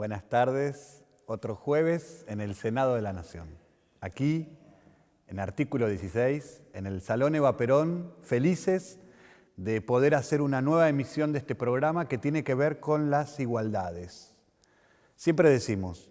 Buenas tardes, otro jueves en el Senado de la Nación. Aquí, en artículo 16, en el Salón Eva Perón, felices de poder hacer una nueva emisión de este programa que tiene que ver con las igualdades. Siempre decimos,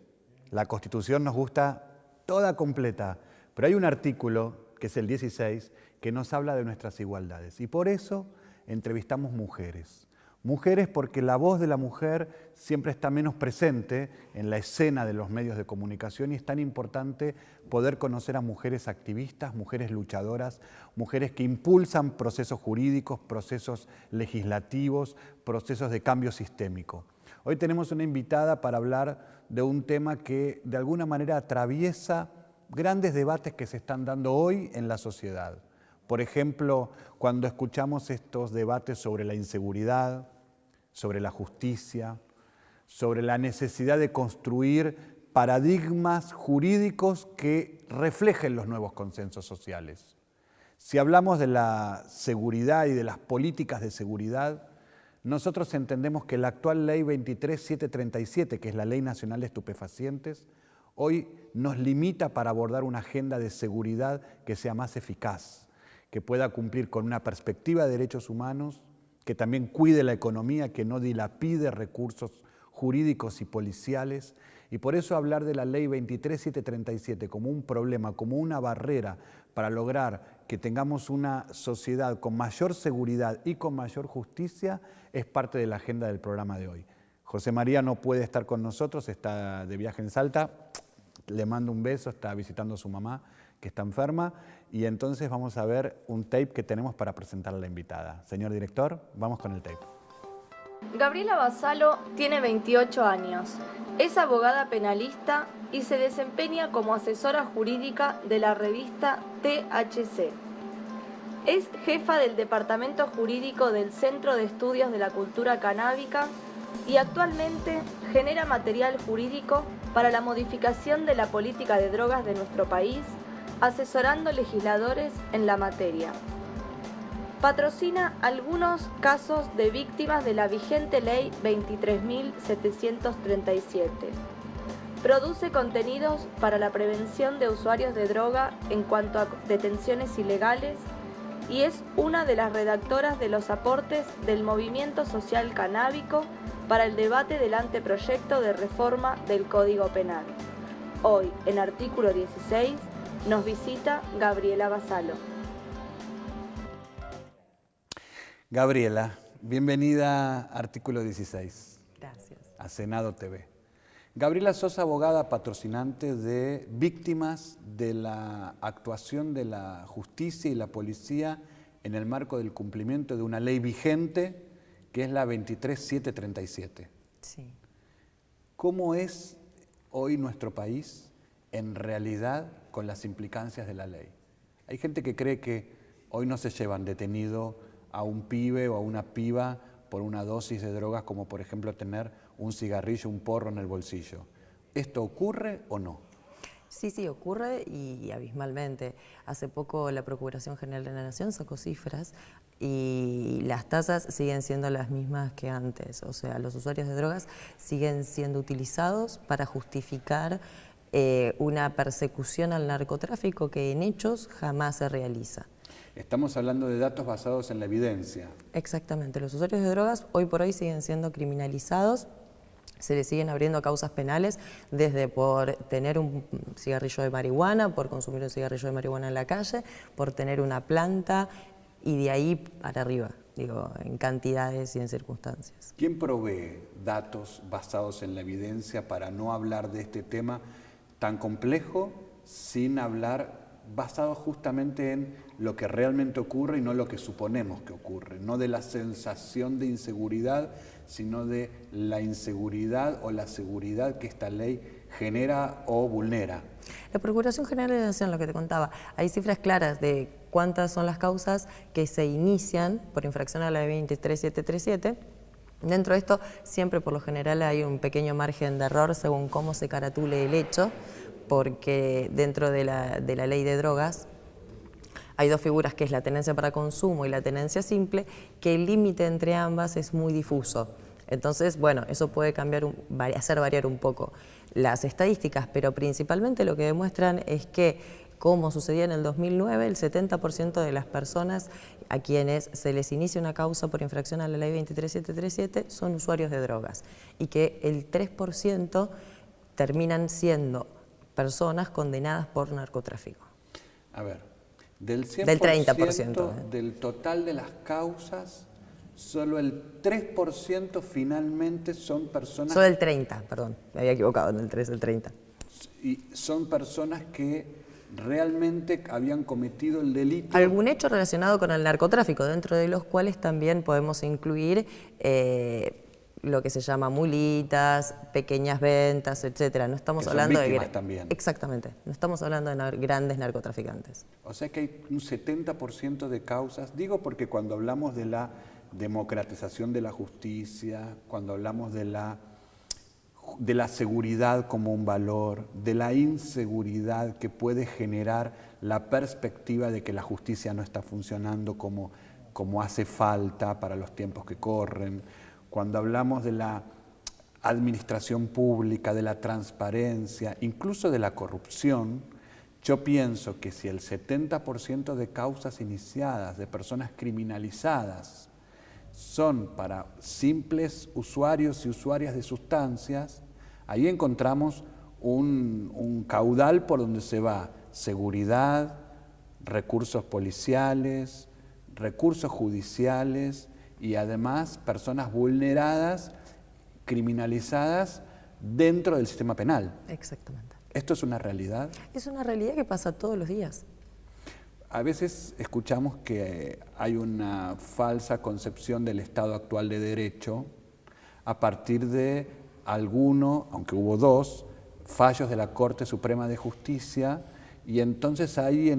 la Constitución nos gusta toda completa, pero hay un artículo, que es el 16, que nos habla de nuestras igualdades. Y por eso entrevistamos mujeres. Mujeres porque la voz de la mujer siempre está menos presente en la escena de los medios de comunicación y es tan importante poder conocer a mujeres activistas, mujeres luchadoras, mujeres que impulsan procesos jurídicos, procesos legislativos, procesos de cambio sistémico. Hoy tenemos una invitada para hablar de un tema que de alguna manera atraviesa grandes debates que se están dando hoy en la sociedad. Por ejemplo, cuando escuchamos estos debates sobre la inseguridad, sobre la justicia, sobre la necesidad de construir paradigmas jurídicos que reflejen los nuevos consensos sociales. Si hablamos de la seguridad y de las políticas de seguridad, nosotros entendemos que la actual Ley 23.737, que es la Ley Nacional de Estupefacientes, hoy nos limita para abordar una agenda de seguridad que sea más eficaz, que pueda cumplir con una perspectiva de derechos humanos, que también cuide la economía, que no dilapide recursos jurídicos y policiales. Y por eso hablar de la Ley 23.737 como un problema, como una barrera para lograr que tengamos una sociedad con mayor seguridad y con mayor justicia, es parte de la agenda del programa de hoy. José María no puede estar con nosotros, está de viaje en Salta, le mando un beso, está visitando a su mamá, que está enferma, y entonces vamos a ver un tape que tenemos para presentar a la invitada. Señor director, vamos con el tape. Gabriela Vasalo tiene 28 años, es abogada penalista y se desempeña como asesora jurídica de la revista THC. Es jefa del Departamento Jurídico del Centro de Estudios de la Cultura Canábica y actualmente genera material jurídico para la modificación de la política de drogas de nuestro país, asesorando legisladores en la materia. Patrocina algunos casos de víctimas de la vigente Ley 23.737. Produce contenidos para la prevención de usuarios de droga en cuanto a detenciones ilegales y es una de las redactoras de los aportes del Movimiento Social Canábico para el debate del anteproyecto de reforma del Código Penal. Hoy, en artículo 16, nos visita Gabriela Vasalo. Gabriela, bienvenida a Artículo 16. Gracias. A Senado TV. Gabriela, sos abogada patrocinante de víctimas de la actuación de la justicia y la policía en el marco del cumplimiento de una ley vigente que es la 23.737. Sí. ¿Cómo es hoy nuestro país en realidad con las implicancias de la ley? Hay gente que cree que hoy no se llevan detenido a un pibe o a una piba por una dosis de drogas como por ejemplo tener un cigarrillo, un porro en el bolsillo. ¿Esto ocurre o no? Sí, ocurre y abismalmente. Hace poco la Procuración General de la Nación sacó cifras y las tasas siguen siendo las mismas que antes. O sea, los usuarios de drogas siguen siendo utilizados para justificar una persecución al narcotráfico que en hechos jamás se realiza. Estamos hablando de datos basados en la evidencia. Exactamente. Los usuarios de drogas hoy por hoy siguen siendo criminalizados. Se le siguen abriendo causas penales desde por tener un cigarrillo de marihuana, por consumir un cigarrillo de marihuana en la calle, por tener una planta y de ahí para arriba, digo, en cantidades y en circunstancias. ¿Quién provee datos basados en la evidencia para no hablar de este tema tan complejo sin hablar basado justamente en lo que realmente ocurre y no lo que suponemos que ocurre? No de la sensación de inseguridad, sino de la inseguridad o la seguridad que esta ley genera o vulnera. La Procuración General de la Nación, lo que te contaba, hay cifras claras de cuántas son las causas que se inician por infracción a la ley 23.737. Dentro de esto, siempre por lo general hay un pequeño margen de error según cómo se caratule el hecho, porque dentro de la ley de drogas hay dos figuras, que es la tenencia para consumo y la tenencia simple, que el límite entre ambas es muy difuso. Entonces, bueno, eso puede cambiar, hacer variar un poco las estadísticas, pero principalmente lo que demuestran es que, como sucedía en el 2009, el 70% de las personas a quienes se les inicia una causa por infracción a la ley 23737 son usuarios de drogas y que el 3% terminan siendo personas condenadas por narcotráfico. A ver, del 100% Del 30%, del total de las causas, solo el 3% finalmente son personas... Solo el 30, perdón, me había equivocado en el 3, el 30. Y son personas que realmente habían cometido el delito. Algún hecho relacionado con el narcotráfico, dentro de los cuales también podemos incluir lo que se llama mulitas, pequeñas ventas, etcétera. No estamos Que son hablando víctimas también. Exactamente, no estamos hablando de grandes narcotraficantes. O sea que hay un 70% de causas, digo porque cuando hablamos de la democratización de la justicia, cuando hablamos de la seguridad como un valor, de la inseguridad que puede generar la perspectiva de que la justicia no está funcionando como hace falta para los tiempos que corren, cuando hablamos de la administración pública, de la transparencia, incluso de la corrupción, yo pienso que si el 70% de causas iniciadas de personas criminalizadas son para simples usuarios y usuarias de sustancias, ahí encontramos un caudal por donde se va seguridad, recursos policiales, recursos judiciales y además personas vulneradas, criminalizadas dentro del sistema penal. Exactamente. ¿Esto es una realidad? Es una realidad que pasa todos los días. A veces escuchamos que hay una falsa concepción del Estado actual de Derecho a partir de alguno, aunque hubo 2, fallos de la Corte Suprema de Justicia, y entonces hay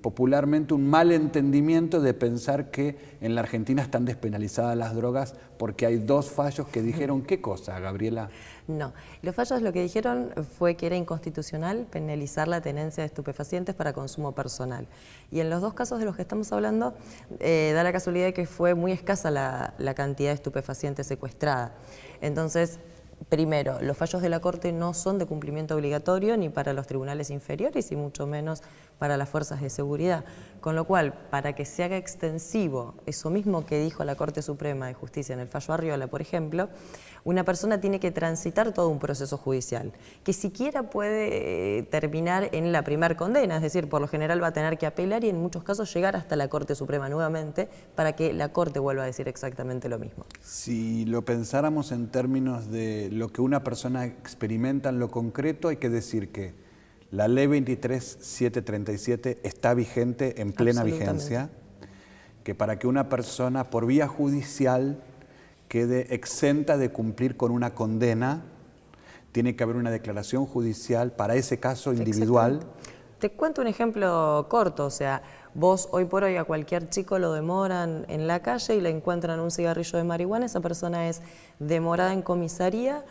popularmente un mal entendimiento de pensar que en la Argentina están despenalizadas las drogas porque hay 2 fallos que dijeron ¿qué cosa, Gabriela? No, los fallos lo que dijeron fue que era inconstitucional penalizar la tenencia de estupefacientes para consumo personal. Y en los 2 casos de los que estamos hablando, da la casualidad de que fue muy escasa la cantidad de estupefacientes secuestrada. Entonces, primero, los fallos de la Corte no son de cumplimiento obligatorio ni para los tribunales inferiores y mucho menos para las fuerzas de seguridad. Con lo cual, para que se haga extensivo eso mismo que dijo la Corte Suprema de Justicia en el fallo Arriola, por ejemplo, una persona tiene que transitar todo un proceso judicial, que siquiera puede terminar en la primera condena, es decir, por lo general va a tener que apelar y en muchos casos llegar hasta la Corte Suprema nuevamente para que la Corte vuelva a decir exactamente lo mismo. Si lo pensáramos en términos de lo que una persona experimenta en lo concreto, hay que decir que la ley 23737 está vigente, en plena vigencia, que para que una persona por vía judicial quede exenta de cumplir con una condena, tiene que haber una declaración judicial para ese caso individual. Te cuento un ejemplo corto, o sea, vos hoy por hoy a cualquier chico lo demoran en la calle y le encuentran un cigarrillo de marihuana, esa persona es demorada en comisaría,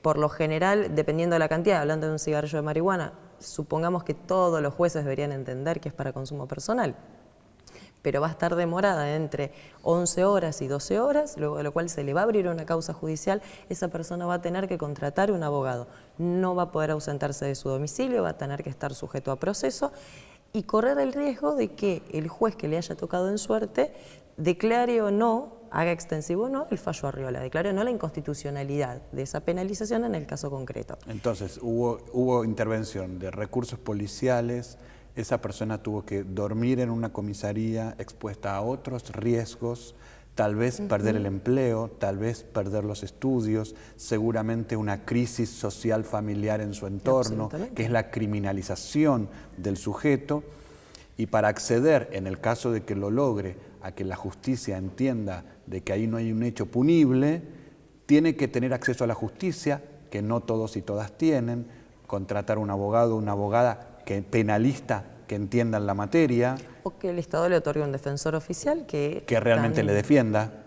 por lo general, dependiendo de la cantidad, hablando de un cigarrillo de marihuana, supongamos que todos los jueces deberían entender que es para consumo personal, pero va a estar demorada entre 11 horas y 12 horas, luego de lo cual se le va a abrir una causa judicial, esa persona va a tener que contratar un abogado, no va a poder ausentarse de su domicilio, va a tener que estar sujeto a proceso y correr el riesgo de que el juez que le haya tocado en suerte declare o no, haga extensivo o no el fallo Arriola, declare o no la inconstitucionalidad de esa penalización en el caso concreto. Entonces, hubo intervención de recursos policiales, esa persona tuvo que dormir en una comisaría expuesta a otros riesgos, tal vez perder el empleo, tal vez perder los estudios, seguramente una crisis social familiar en su entorno, que es la criminalización del sujeto, y para acceder, en el caso de que lo logre, a que la justicia entienda de que ahí no hay un hecho punible, tiene que tener acceso a la justicia, que no todos y todas tienen, contratar un abogado o una abogada penalista que entiendan la materia. O que el Estado le otorgue un defensor oficial que realmente le defienda.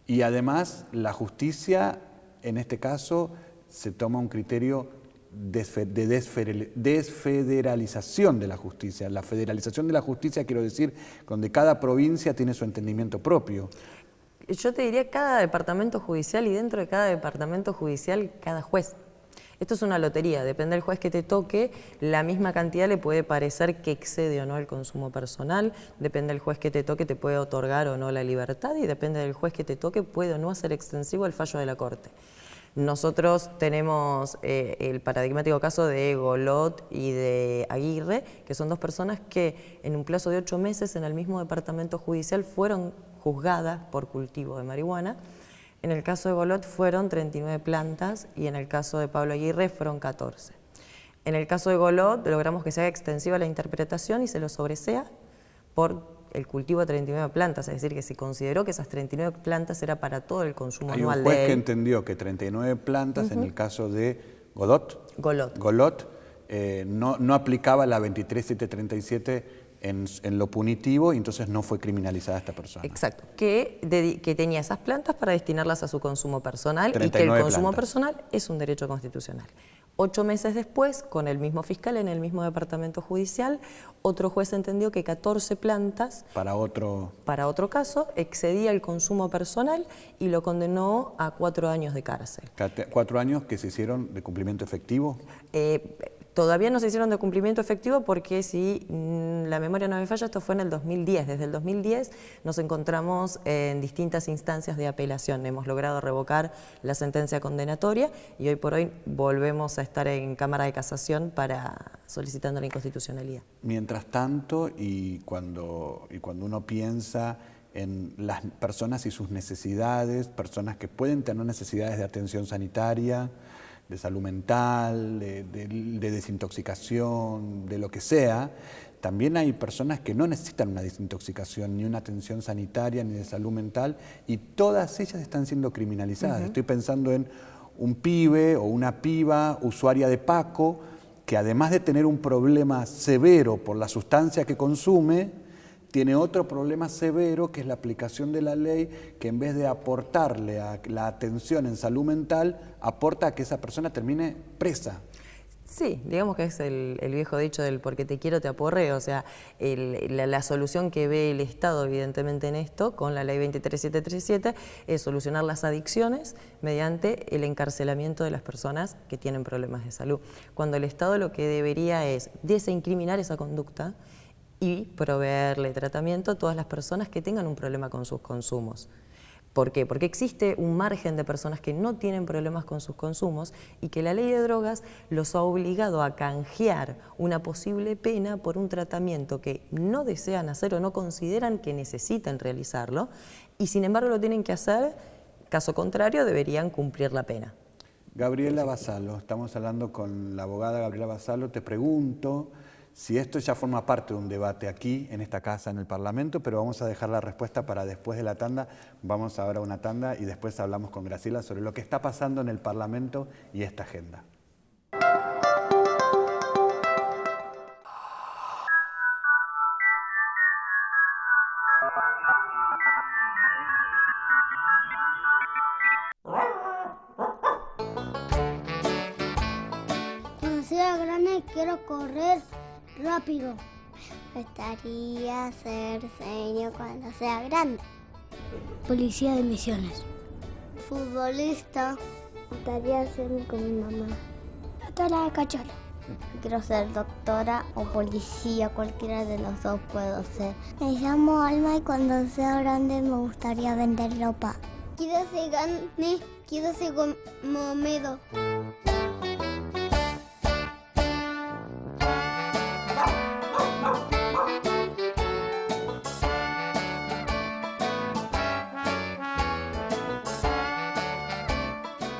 Y además la justicia, en este caso, se toma un criterio de desfederalización de la justicia. La federalización de la justicia, quiero decir, donde cada provincia tiene su entendimiento propio. Yo te diría cada departamento judicial y dentro de cada departamento judicial cada juez. Esto es una lotería, depende del juez que te toque, la misma cantidad le puede parecer que excede o no el consumo personal, depende del juez que te toque, te puede otorgar o no la libertad y depende del juez que te toque, puede o no hacer extensivo el fallo de la Corte. Nosotros tenemos el paradigmático caso de Golot y de Aguirre, que son dos personas que en un plazo de 8 meses en el mismo departamento judicial fueron juzgadas por cultivo de marihuana. En el caso de Golot fueron 39 plantas y en el caso de Pablo Aguirre fueron 14. En el caso de Golot logramos que se haga extensiva la interpretación y se lo sobresea por el cultivo de 39 plantas, es decir, que se consideró que esas 39 plantas era para todo el consumo anual de él. Hay un juez que entendió que 39 plantas en el caso de Golot no aplicaba la 23737 en lo punitivo y entonces no fue criminalizada esta persona. Exacto, que tenía esas plantas para destinarlas a su consumo personal y que el consumo personal es un derecho constitucional. 8 meses después, con el mismo fiscal en el mismo departamento judicial, otro juez entendió que 14 plantas para otro caso excedía el consumo personal y lo condenó a 4 años de cárcel. 4 años que se hicieron de cumplimiento efectivo. Todavía no se hicieron de cumplimiento efectivo porque si la memoria no me falla, esto fue en el 2010. Desde el 2010 nos encontramos en distintas instancias de apelación. Hemos logrado revocar la sentencia condenatoria y hoy por hoy volvemos a estar en Cámara de Casación solicitando la inconstitucionalidad. Mientras tanto, y cuando uno piensa en las personas y sus necesidades, personas que pueden tener necesidades de atención sanitaria, de salud mental, de desintoxicación, de lo que sea, también hay personas que no necesitan una desintoxicación, ni una atención sanitaria, ni de salud mental, y todas ellas están siendo criminalizadas. Estoy pensando en un pibe o una piba usuaria de Paco, que además de tener un problema severo por la sustancia que consume, tiene otro problema severo que es la aplicación de la ley, que en vez de aportarle a la atención en salud mental, aporta a que esa persona termine presa. Sí, digamos que es el viejo dicho del porque te quiero te aporreo, o sea, la solución que ve el Estado evidentemente en esto, con la ley 23737, es solucionar las adicciones mediante el encarcelamiento de las personas que tienen problemas de salud. Cuando el Estado lo que debería es desincriminar esa conducta y proveerle tratamiento a todas las personas que tengan un problema con sus consumos. ¿Por qué? Porque existe un margen de personas que no tienen problemas con sus consumos y que la ley de drogas los ha obligado a canjear una posible pena por un tratamiento que no desean hacer o no consideran que necesitan realizarlo y sin embargo lo tienen que hacer, caso contrario deberían cumplir la pena. Gabriela Vassallo, estamos hablando con la abogada Gabriela Vassallo, te pregunto si esto ya forma parte de un debate aquí, en esta casa, en el Parlamento, pero vamos a dejar la respuesta para después de la tanda. Vamos ahora a una tanda y después hablamos con Graciela sobre lo que está pasando en el Parlamento y esta agenda. Cuando sea grande quiero correr rápido. Me gustaría ser señor cuando sea grande. Policía de Misiones. Futbolista. Me gustaría hacerme con mi mamá. Doctora de Cachorro. Quiero ser doctora o policía, cualquiera de los dos puedo ser. Me llamo Alma y cuando sea grande me gustaría vender ropa. Quiero ser grande, quiero ser como Medo.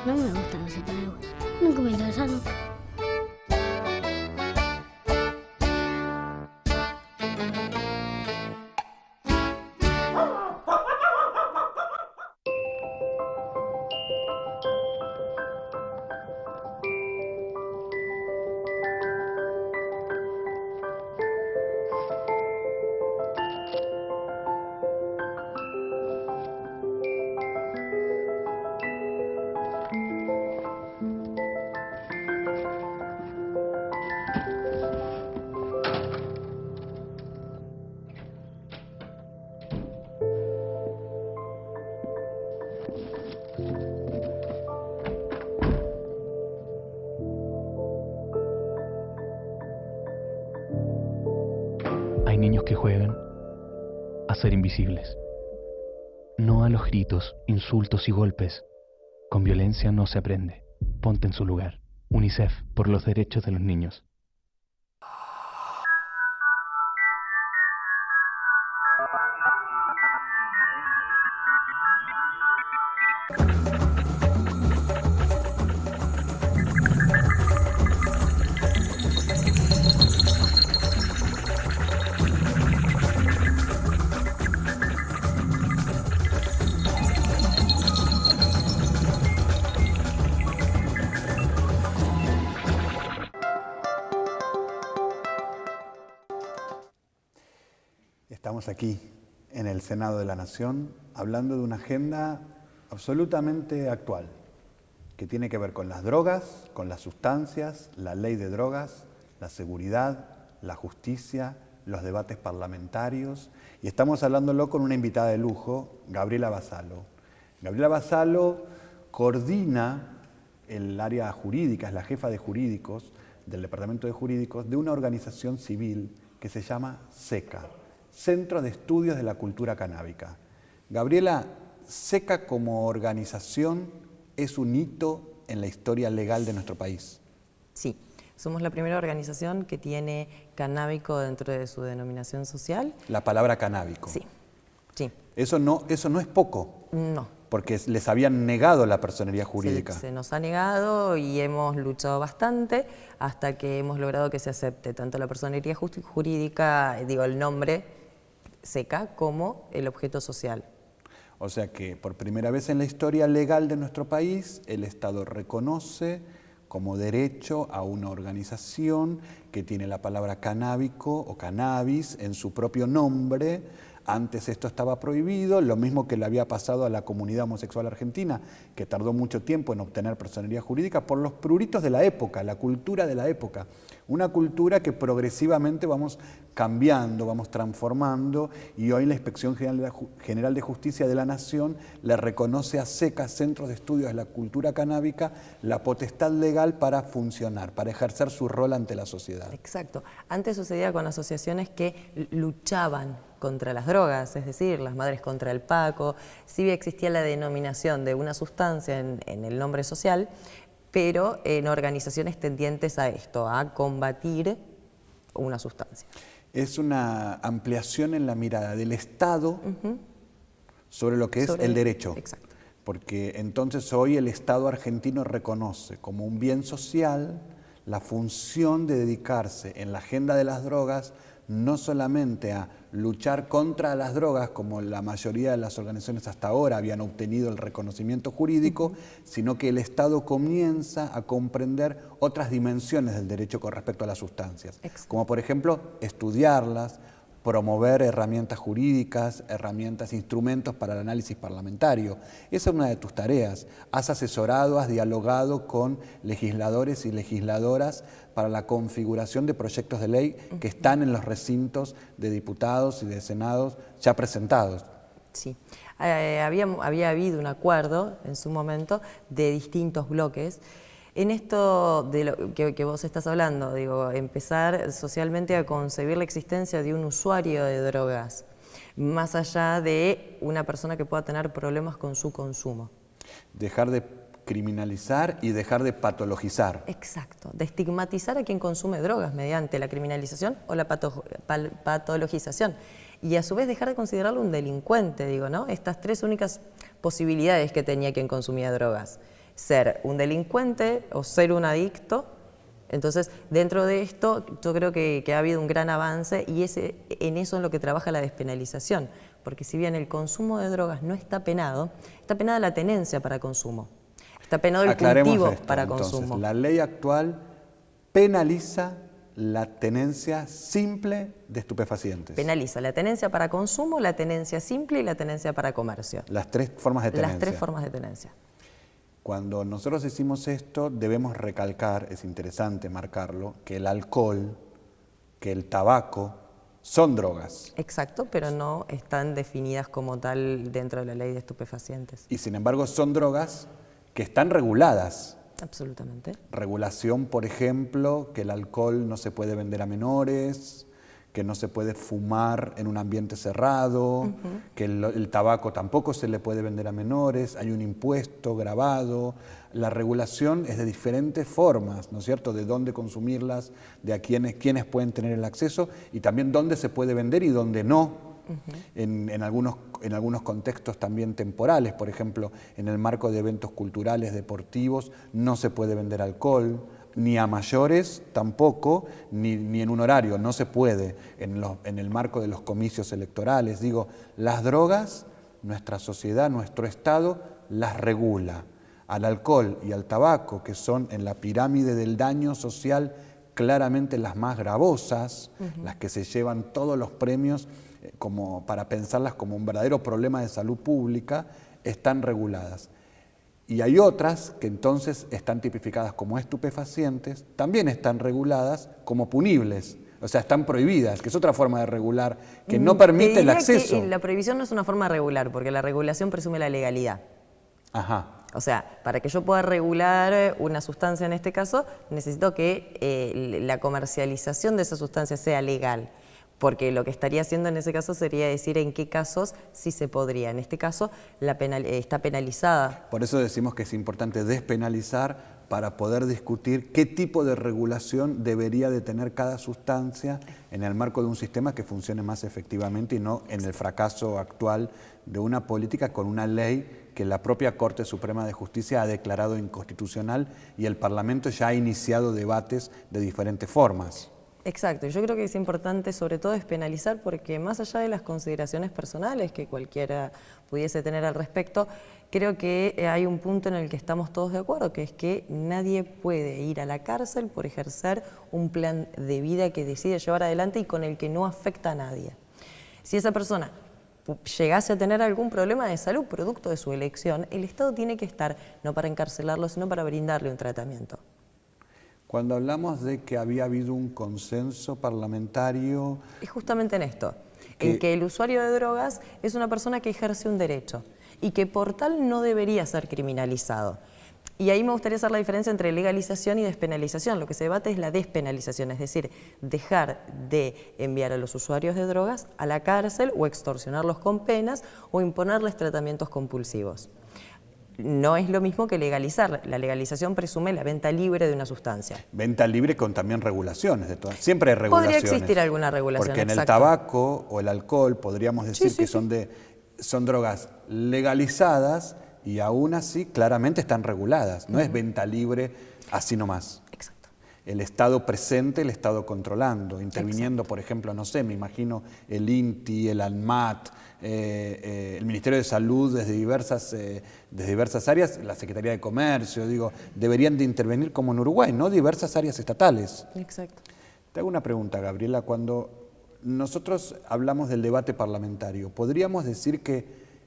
No me gustan los superhéroes. Nunca me interesaron. niños que juegan a ser invisibles. No a los gritos, insultos y golpes. Con violencia no se aprende. Ponte en su lugar. UNICEF, por los derechos de los niños. Estamos aquí en el Senado de la Nación hablando de una agenda absolutamente actual que tiene que ver con las drogas, con las sustancias, la ley de drogas, la seguridad, la justicia, los debates parlamentarios, y estamos hablándolo con una invitada de lujo, Gabriela Basalo. Gabriela Basalo coordina el área jurídica, es la jefa de jurídicos del Departamento de Jurídicos de una organización civil que se llama SECA, Centro de Estudios de la Cultura Canábica. Gabriela, SECA como organización es un hito en la historia legal de nuestro país. Sí, somos la primera organización que tiene canábico dentro de su denominación social. La palabra canábico. Sí, sí. Eso no es poco. No. Porque les habían negado la personería jurídica. Se nos ha negado y hemos luchado bastante hasta que hemos logrado que se acepte tanto la personería jurídica, digo el nombre, SECA, como el objeto social. O sea que por primera vez en la historia legal de nuestro país, el Estado reconoce como derecho a una organización que tiene la palabra canábico o cannabis en su propio nombre. Antes esto estaba prohibido, lo mismo que le había pasado a la comunidad homosexual argentina, que tardó mucho tiempo en obtener personería jurídica por los pruritos de la época, la cultura de la época. Una cultura que progresivamente vamos cambiando, vamos transformando, y hoy la Inspección General de Justicia de la Nación le reconoce a SECA, Centros de Estudios de la Cultura Canábica, la potestad legal para funcionar, para ejercer su rol ante la sociedad. Exacto. Antes sucedía con asociaciones que luchaban contra las drogas, es decir, las Madres contra el Paco. Sí existía la denominación de una sustancia en el nombre social, pero en organizaciones tendientes a esto, a combatir una sustancia. Es una ampliación en la mirada del Estado sobre lo que es el derecho. Exacto. Porque entonces hoy el Estado argentino reconoce como un bien social la función de dedicarse en la agenda de las drogas no solamente a luchar contra las drogas, como la mayoría de las organizaciones hasta ahora habían obtenido el reconocimiento jurídico, sino que el Estado comienza a comprender otras dimensiones del derecho con respecto a las sustancias, como por ejemplo estudiarlas, promover herramientas jurídicas, herramientas, instrumentos para el análisis parlamentario. Esa es una de tus tareas. Has asesorado, has dialogado con legisladores y legisladoras para la configuración de proyectos de ley que están en los recintos de diputados y de senados ya presentados. Sí, había habido un acuerdo en su momento de distintos bloques. En esto de lo que vos estás hablando, digo, empezar socialmente a concebir la existencia de un usuario de drogas, más allá de una persona que pueda tener problemas con su consumo. Dejar de criminalizar y dejar de patologizar. Exacto, de estigmatizar a quien consume drogas mediante la criminalización o la patologización. Y a su vez dejar de considerarlo un delincuente, digo, ¿no? Estas tres únicas posibilidades que tenía quien consumía drogas. Ser un delincuente o ser un adicto. Entonces, dentro de esto, yo creo que ha habido un gran avance y en eso es lo que trabaja la despenalización. Porque si bien el consumo de drogas no está penado, está penada la tenencia para consumo. Está penado el cultivo para consumo. La ley actual penaliza la tenencia simple de estupefacientes. Penaliza la tenencia para consumo, la tenencia simple y la tenencia para comercio. Las tres formas de tenencia. Las tres formas de tenencia. Cuando nosotros decimos esto, debemos recalcar, es interesante marcarlo, que el alcohol, que el tabaco son drogas. Exacto, pero no están definidas como tal dentro de la ley de estupefacientes. Y sin embargo son drogas que están reguladas. Absolutamente. Regulación, por ejemplo, que el alcohol no se puede vender a menores, que no se puede fumar en un ambiente cerrado, que el tabaco tampoco se le puede vender a menores, hay un impuesto grabado. La regulación es de diferentes formas, ¿no es cierto?, de dónde consumirlas, de a quiénes pueden tener el acceso y también dónde se puede vender y dónde no. En algunos contextos también temporales, por ejemplo, en el marco de eventos culturales, deportivos, no se puede vender alcohol, ni a mayores tampoco, ni en un horario, no se puede, en el marco de los comicios electorales. Digo, las drogas, nuestra sociedad, nuestro Estado, las regula. Al alcohol y al tabaco, que son en la pirámide del daño social claramente las más gravosas, las que se llevan todos los premios como para pensarlas como un verdadero problema de salud pública, están reguladas. Y hay otras que entonces están tipificadas como estupefacientes, también están reguladas como punibles, o sea, están prohibidas, que es otra forma de regular, que no permite el acceso. Que la prohibición no es una forma de regular, porque la regulación presume la legalidad. Ajá. O sea, para que yo pueda regular una sustancia en este caso, necesito que la comercialización de esa sustancia sea legal. Porque lo que estaría haciendo en ese caso sería decir en qué casos sí se podría. En este caso está penalizada. Por eso decimos que es importante despenalizar para poder discutir qué tipo de regulación debería de tener cada sustancia en el marco de un sistema que funcione más efectivamente y no en el fracaso actual de una política con una ley que la propia Corte Suprema de Justicia ha declarado inconstitucional y el Parlamento ya ha iniciado debates de diferentes formas. Exacto, yo creo que es importante sobre todo despenalizar porque más allá de las consideraciones personales que cualquiera pudiese tener al respecto, creo que hay un punto en el que estamos todos de acuerdo, que es que nadie puede ir a la cárcel por ejercer un plan de vida que decide llevar adelante y con el que no afecta a nadie. Si esa persona llegase a tener algún problema de salud producto de su elección, el Estado tiene que estar no para encarcelarlo, sino para brindarle un tratamiento. Cuando hablamos de que había habido un consenso parlamentario... Es justamente en esto, en que el usuario de drogas es una persona que ejerce un derecho y que por tal no debería ser criminalizado. Y ahí me gustaría hacer la diferencia entre legalización y despenalización. Lo que se debate es la despenalización, es decir, dejar de enviar a los usuarios de drogas a la cárcel o extorsionarlos con penas o imponerles tratamientos compulsivos. No es lo mismo que legalizar. La legalización presume la venta libre de una sustancia. Venta libre con también regulaciones. Siempre hay regulaciones. Podría existir alguna regulación, porque en exacto. el tabaco o el alcohol podríamos decir que son drogas legalizadas y aún así claramente están reguladas. No es venta libre así nomás. Exacto. El Estado presente, el Estado controlando, interviniendo, por ejemplo, no sé, me imagino el INTI, el ANMAT, el Ministerio de Salud desde diversas áreas, la Secretaría de Comercio, digo, deberían de intervenir como en Uruguay, ¿no? Diversas áreas estatales. Exacto. Te hago una pregunta, Gabriela, cuando nosotros hablamos del debate parlamentario, ¿podríamos decir que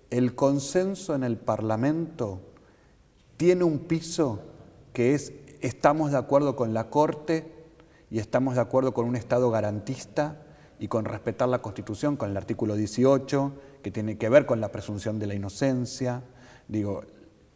el consenso en el Parlamento tiene un piso que es estamos de acuerdo con la Corte y estamos de acuerdo con un Estado garantista y con respetar la Constitución, con el artículo 18, que tiene que ver con la presunción de la inocencia? Digo,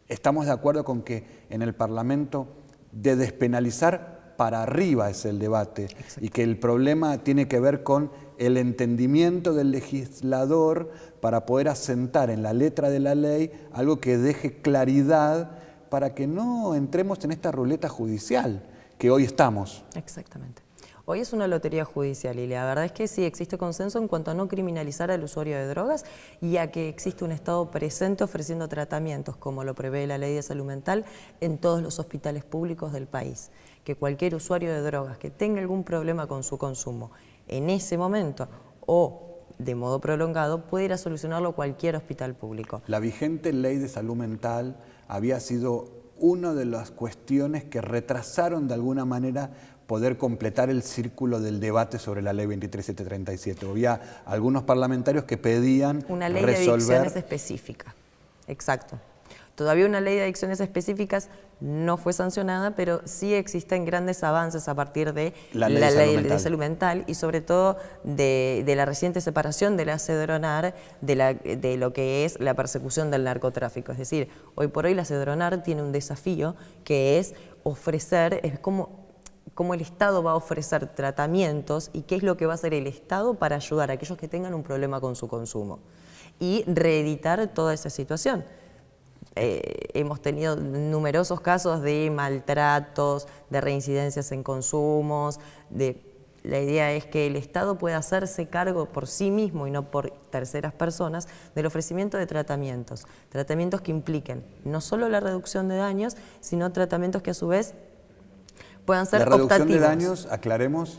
estamos de acuerdo con que en el Parlamento de despenalizar para arriba es el debate. Exacto. Y que el problema tiene que ver con el entendimiento del legislador para poder asentar en la letra de la ley algo que deje claridad para que no entremos en esta ruleta judicial que hoy estamos. Exactamente. Hoy es una lotería judicial y la verdad es que sí existe consenso en cuanto a no criminalizar al usuario de drogas y a que existe un Estado presente ofreciendo tratamientos, como lo prevé la Ley de Salud Mental, en todos los hospitales públicos del país. Que cualquier usuario de drogas que tenga algún problema con su consumo en ese momento o de modo prolongado puede ir a solucionarlo a cualquier hospital público. La vigente Ley de Salud Mental había sido una de las cuestiones que retrasaron de alguna manera poder completar el círculo del debate sobre la Ley 23737. Había algunos parlamentarios que pedían una ley de adicciones específica. Exacto. Todavía una ley de adicciones específicas no fue sancionada, pero sí existen grandes avances a partir de la ley de salud mental y sobre todo de la reciente separación de la Cedronar de lo que es la persecución del narcotráfico. Es decir, hoy por hoy la Cedronar tiene un desafío que es ofrecer, es como cómo el Estado va a ofrecer tratamientos y qué es lo que va a hacer el Estado para ayudar a aquellos que tengan un problema con su consumo y reeditar toda esa situación. Hemos tenido numerosos casos de maltratos, de reincidencias en consumos, la idea es que el Estado pueda hacerse cargo por sí mismo y no por terceras personas del ofrecimiento de tratamientos que impliquen no solo la reducción de daños, sino tratamientos que a su vez puedan ser optativos. La reducción de daños, aclaremos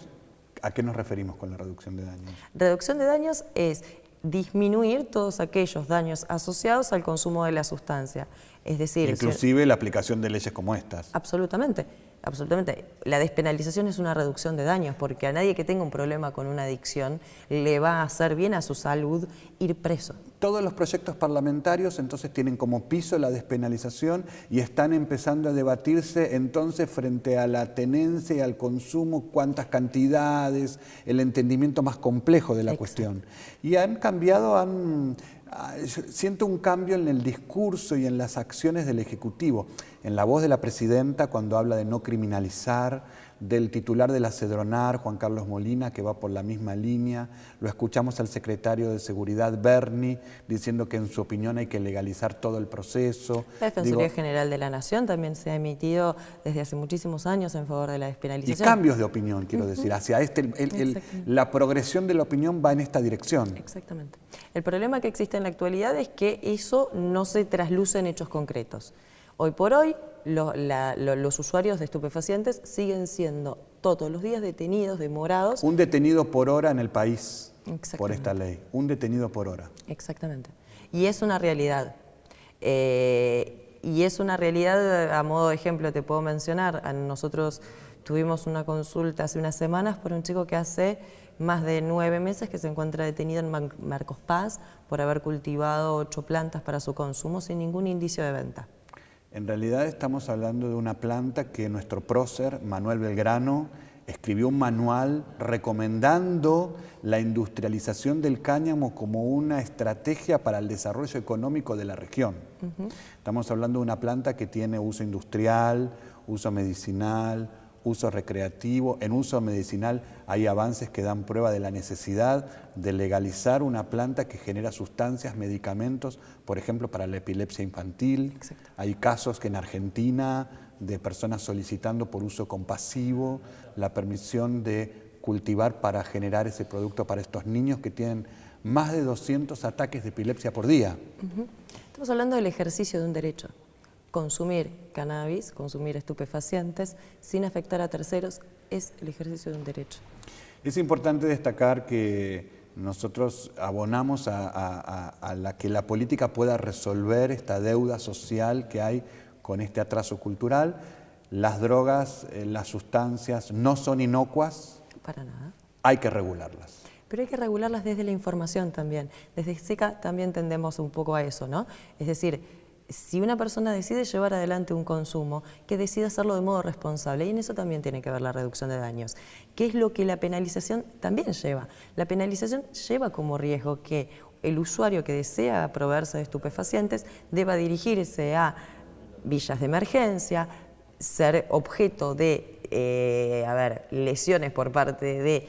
a qué nos referimos con la reducción de daños. Reducción de daños es disminuir todos aquellos daños asociados al consumo de la sustancia. Es decir, inclusive la aplicación de leyes como estas. Absolutamente. Absolutamente. La despenalización es una reducción de daños porque a nadie que tenga un problema con una adicción le va a hacer bien a su salud ir preso. Todos los proyectos parlamentarios entonces tienen como piso la despenalización y están empezando a debatirse entonces frente a la tenencia y al consumo, cuántas cantidades, el entendimiento más complejo de la cuestión. Y han cambiado, siento un cambio en el discurso y en las acciones del Ejecutivo, en la voz de la Presidenta cuando habla de no criminalizar, del titular de la Cedronar, Juan Carlos Molina, que va por la misma línea, lo escuchamos al secretario de Seguridad, Berni, diciendo que en su opinión hay que legalizar todo el proceso. La Defensoría General de la Nación también se ha emitido desde hace muchísimos años en favor de la despenalización. Y cambios de opinión, quiero decir, hacia la progresión de la opinión va en esta dirección. Exactamente. El problema que existe en la actualidad es que eso no se trasluce en hechos concretos. Hoy por hoy, los usuarios de estupefacientes siguen siendo todos los días detenidos, demorados. Un detenido por hora en el país, por esta ley. Un detenido por hora. Exactamente. Y es una realidad. Y es una realidad, a modo de ejemplo te puedo mencionar, nosotros tuvimos una consulta hace unas semanas por un chico que hace más de 9 meses que se encuentra detenido en Marcos Paz por haber cultivado 8 plantas para su consumo sin ningún indicio de venta. En realidad estamos hablando de una planta que nuestro prócer, Manuel Belgrano, escribió un manual recomendando la industrialización del cáñamo como una estrategia para el desarrollo económico de la región. Estamos hablando de una planta que tiene uso industrial, uso medicinal, uso recreativo. En uso medicinal hay avances que dan prueba de la necesidad de legalizar una planta que genera sustancias, medicamentos, por ejemplo, para la epilepsia infantil. Exacto. Hay casos que en Argentina de personas solicitando por uso compasivo la permisión de cultivar para generar ese producto para estos niños que tienen más de 200 ataques de epilepsia por día. Estamos hablando del ejercicio de un derecho. Consumir cannabis, consumir estupefacientes sin afectar a terceros es el ejercicio de un derecho. Es importante destacar que nosotros abonamos a que la política pueda resolver esta deuda social que hay con este atraso cultural. Las drogas, las sustancias no son inocuas. Para nada. Hay que regularlas. Pero hay que regularlas desde la información también. Desde SECA también tendemos un poco a eso, ¿no? Es decir, si una persona decide llevar adelante un consumo, que decida hacerlo de modo responsable, y en eso también tiene que ver la reducción de daños, que es lo que la penalización también lleva. La penalización lleva como riesgo que el usuario que desea proveerse de estupefacientes deba dirigirse a villas de emergencia, ser objeto de lesiones por parte de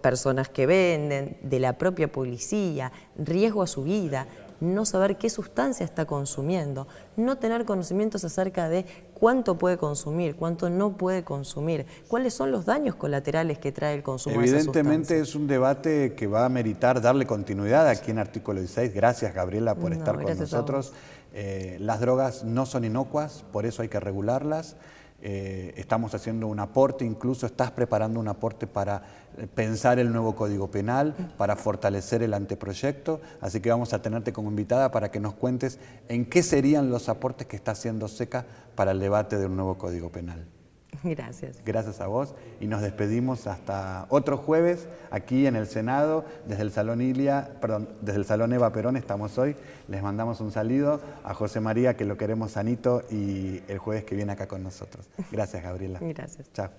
personas que venden, de la propia policía, riesgo a su vida, no saber qué sustancia está consumiendo, no tener conocimientos acerca de cuánto puede consumir, cuánto no puede consumir, cuáles son los daños colaterales que trae el consumo de esa sustancia. Evidentemente es un debate que va a meritar darle continuidad aquí en Artículo 16. Gracias, Gabriela, por estar con nosotros. Las drogas no son inocuas, por eso hay que regularlas. Estamos haciendo un aporte, incluso estás preparando un aporte para pensar el nuevo Código Penal, para fortalecer el anteproyecto, así que vamos a tenerte como invitada para que nos cuentes en qué serían los aportes que está haciendo SECA para el debate del nuevo Código Penal. Gracias. Gracias a vos y nos despedimos hasta otro jueves aquí en el Senado, desde el Salón desde el Salón Eva Perón estamos hoy. Les mandamos un saludo a José María, que lo queremos sanito, y el jueves que viene acá con nosotros. Gracias, Gabriela. Gracias. Chao.